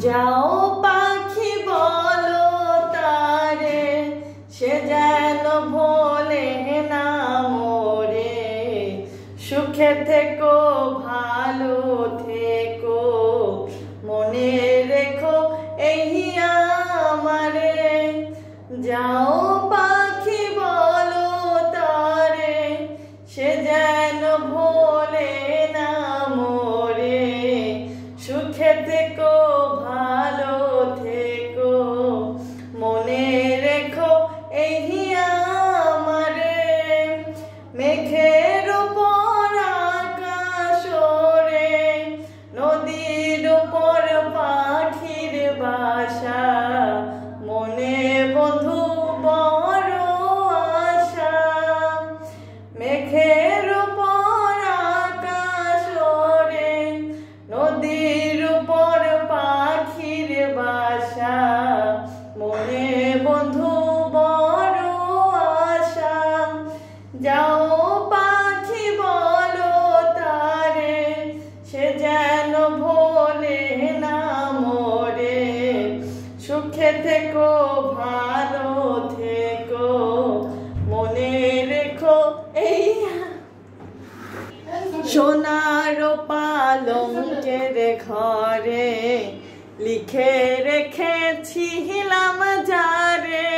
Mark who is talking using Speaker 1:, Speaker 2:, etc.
Speaker 1: যাও পাখি বলো তারে, সে যেন ভোলে না মোরে। সুখে থেকো ভালো থেকো, মনে রেখো এই আমারে। যাও পাখি বলো তারে, সে যেন ভোলে না মোরে। সুখে থেকো ভালো থেকো, মনে রেখো এই আমারে। মেঘের উপর আকাশ ওড়ে, নদীর উপর পাখির বাসা। মনে বন্ধু বড় আশা, মেঘের উপর আকাশ ওড়ে, নদীর উপর পাখির বাসা। মনে বন্ধু বড় আশা। যাও পাখি বলো তারে, সে যেন ভোলে না মোরে। সুখে থেকো ভালো থেকো, মনে রেখো এই। সোনার পালঙ্কের ঘরে লিখে রেখেছিলাম যারে,